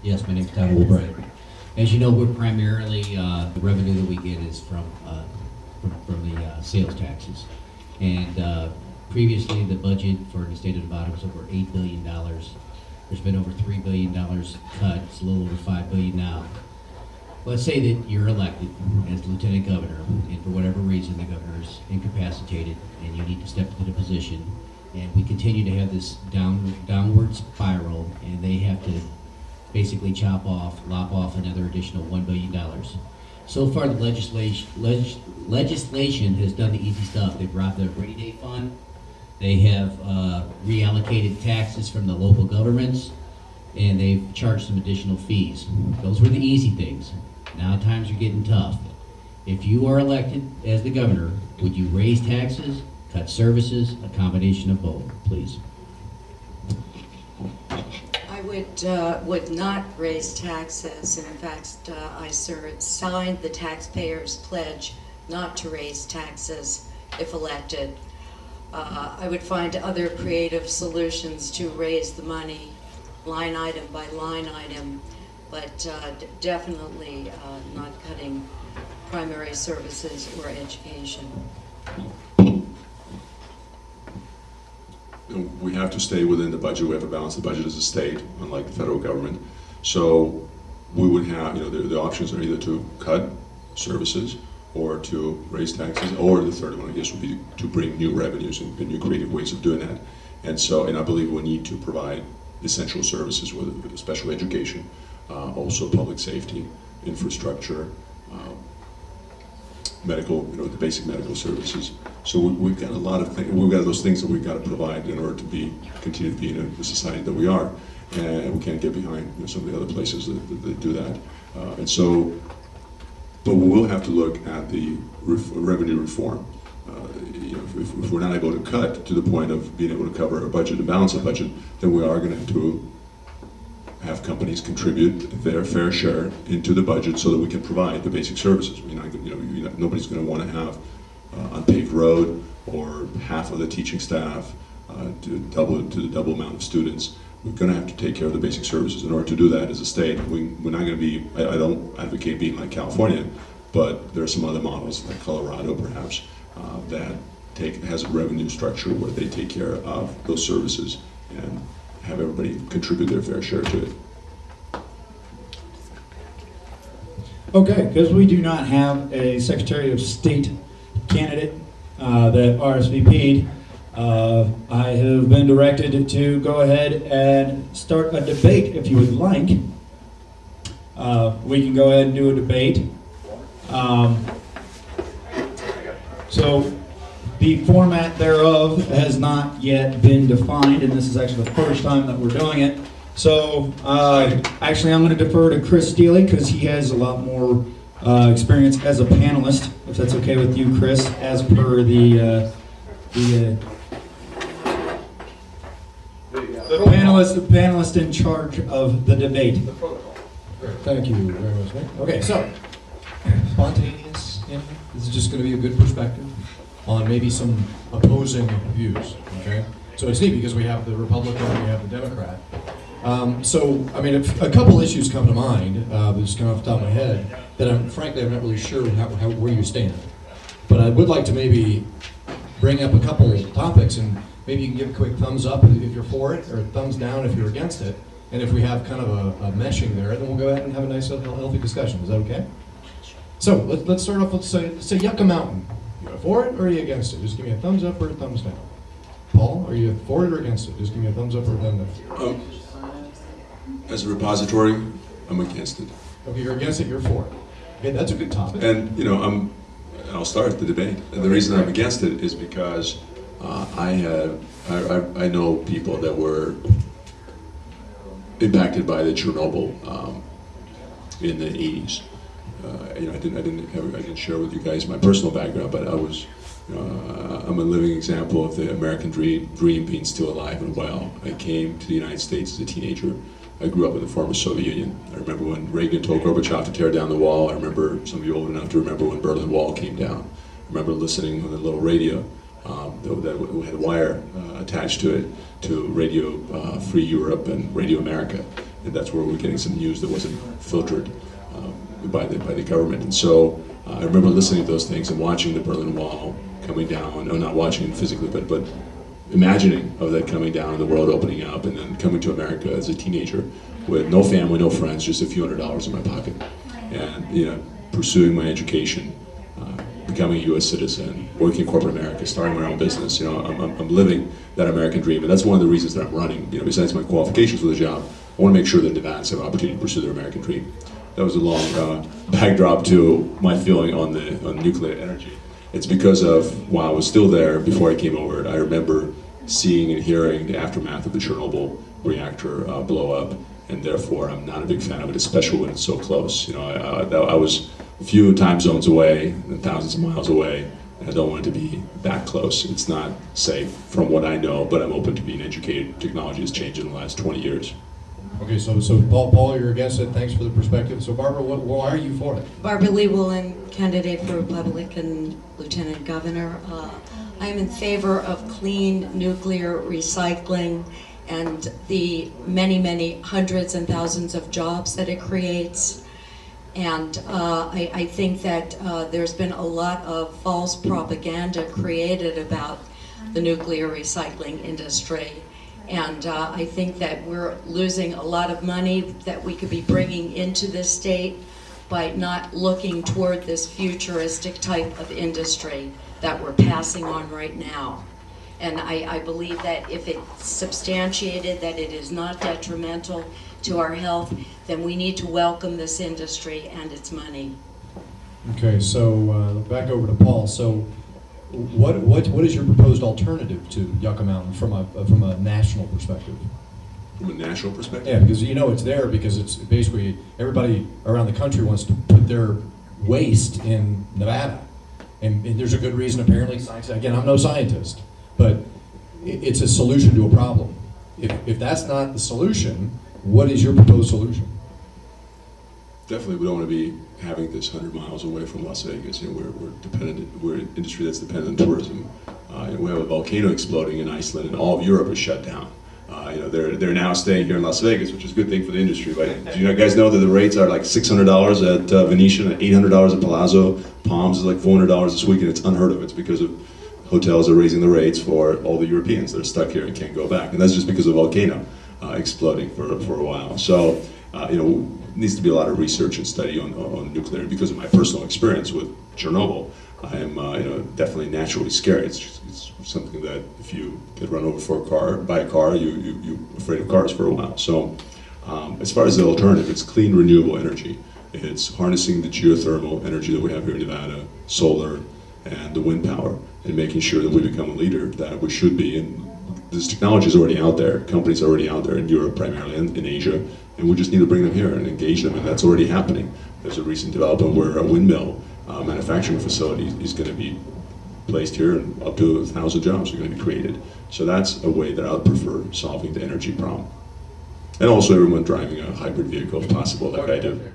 Yes, my name's Tom Woolbright. As you know, we're primarily, the revenue that we get is from the sales taxes. And previously, the budget for the state of Nevada was over $8 billion. There's been over $3 billion cut. It's a little over $5 billion now. Let's say that you're elected as lieutenant governor, and for whatever reason, the governor's incapacitated, and you need to step into the position. And we continue to have this downward spiral, and they have to basically lop off another additional $1 billion. So far, the legislation has done the easy stuff. They've brought the rainy day fund. They have reallocated taxes from the local governments, and they've charged some additional fees. Those were the easy things. Now times are getting tough. If you are elected as the governor, would you raise taxes, cut services, a combination of both, please? I would not raise taxes. In fact, I signed the taxpayers' pledge not to raise taxes if elected. I would find other creative solutions to raise the money line item by line item, but definitely not cutting primary services or education. We have to stay within the budget. We have to balance the budget as a state, unlike the federal government. So we would have, the options are either to cut services or to raise taxes, or the third one, I guess, would be to bring new revenues and new creative ways of doing that. And I believe we need to provide essential services, whether special education, also public safety, infrastructure, medical, the basic medical services. So we've got a lot of things. We've got those things that we've got to provide in order to continue to be in the society that we are, and we can't get behind some of the other places that do that. But we will have to look at the revenue reform. If we're not able to cut to the point of being able to cover our budget and balance our budget, then we are going to have to have companies contribute their fair share into the budget so that we can provide the basic services. Nobody's going to want to have unpaved road or half of the teaching staff to the double amount of students. We're going to have to take care of the basic services. In order to do that as a state, we're not going to be, I don't advocate being like California, but there are some other models like Colorado perhaps that has a revenue structure where they take care of those services and have everybody contribute their fair share to it. Okay, because we do not have a Secretary of State candidate that RSVP'd, I have been directed to go ahead and start a debate if you would like. We can go ahead and do a debate. So the format thereof has not yet been defined, and this is actually the first time that we're doing it. So actually I'm going to defer to Chris Steele because he has a lot more experience as a panelist, if that's okay with you, Chris, as per the panelist in charge of the debate. Thank you very much, Nick. Okay, so spontaneous. This is just going to be a good perspective on maybe some opposing views. Okay, so it's neat because we have the Republican, we have the Democrat. If a couple issues come to mind, just kind of off the top of my head, that I'm not really sure where you stand. But I would like to maybe bring up a couple topics, and maybe you can give a quick thumbs up if you're for it, or thumbs down if you're against it. And if we have kind of a meshing there, then we'll go ahead and have a nice, healthy discussion. Is that okay? So let's start off with say Yucca Mountain. You for it or are you against it? Just give me a thumbs up or a thumbs down. Paul, are you for it or against it? Just give me a thumbs up or a thumbs down. As a repository, I'm against it. Okay, you're against it, you're for it. Okay, that's a good topic. And I'll start the debate. And the reason I'm against it is because I know people that were impacted by the Chernobyl in the 80s. I didn't share with you guys my personal background, but I'm a living example of the American dream being still alive and well. I came to the United States as a teenager. I grew up in the former Soviet Union. I remember when Reagan told Gorbachev to tear down the wall. I remember, some of you old enough to remember when Berlin Wall came down. I remember listening on the little radio that had a wire attached to it to Radio Free Europe and Radio America. and that's where we're getting some news that wasn't filtered by the government. And so I remember listening to those things and watching the Berlin Wall coming down, or not watching it physically, but imagining of that coming down and the world opening up, and then coming to America as a teenager with no family, no friends, just a few $100s in my pocket, and pursuing my education, becoming a U.S. citizen, working in corporate America, starting my own business. I'm living that American dream, and that's one of the reasons that I'm running. Besides my qualifications for the job, I want to make sure that Nevadans have an opportunity to pursue their American dream. That was a long backdrop to my feeling on nuclear energy. It's because of, while I was still there before I came over, I remember seeing and hearing the aftermath of the Chernobyl reactor blow up, and therefore I'm not a big fan of it, especially when it's so close. I was a few time zones away and thousands of miles away, and I don't want it to be that close. It's not safe from what I know, but I'm open to being educated. Technology has changed in the last 20 years. Okay, so Paul, you're against it. Thanks for the perspective. So Barbara, why are you for it? Barbara Lee Woolen, candidate for Republican Lieutenant Governor. I am in favor of clean nuclear recycling and the many, many hundreds and thousands of jobs that it creates. And I think that there's been a lot of false propaganda created about the nuclear recycling industry. And I think that we're losing a lot of money that we could be bringing into this state by not looking toward this futuristic type of industry that we're passing on right now. And I believe that if it's substantiated that it is not detrimental to our health, then we need to welcome this industry and its money. Okay, so back over to Paul. So what is your proposed alternative to Yucca Mountain from a national perspective? From a national perspective? Yeah, because it's there because it's basically everybody around the country wants to put their waste in Nevada. And there's a good reason apparently. Again, I'm no scientist, but it's a solution to a problem. If that's not the solution, what is your proposed solution? Definitely, we don't want to be having this 100 miles away from Las Vegas. We're an industry that's dependent on tourism. We have a volcano exploding in Iceland, and all of Europe is shut down. They're now staying here in Las Vegas, which is a good thing for the industry. But do you guys know that the rates are like $600 at Venetian, and $800 at Palazzo? Palms is like $400 this week, and it's unheard of. It's because of hotels are raising the rates for all the Europeans that are stuck here and can't go back, and that's just because of the volcano exploding for a while. So needs to be a lot of research and study on nuclear. Because of my personal experience with Chernobyl, I am definitely naturally scared. It's something that if you get run over by a car, you're afraid of cars for a while. So as far as the alternative, it's clean renewable energy. It's harnessing the geothermal energy that we have here in Nevada, solar, and the wind power, and making sure that we become a leader that we should be. And this technology is already out there. Companies are already out there in Europe primarily and in Asia, and we just need to bring them here and engage them, and that's already happening. There's a recent development where a windmill manufacturing facility is going to be placed here, and up to 1,000 jobs are going to be created. So that's a way that I would prefer solving the energy problem. And also everyone driving a hybrid vehicle if possible, like I do.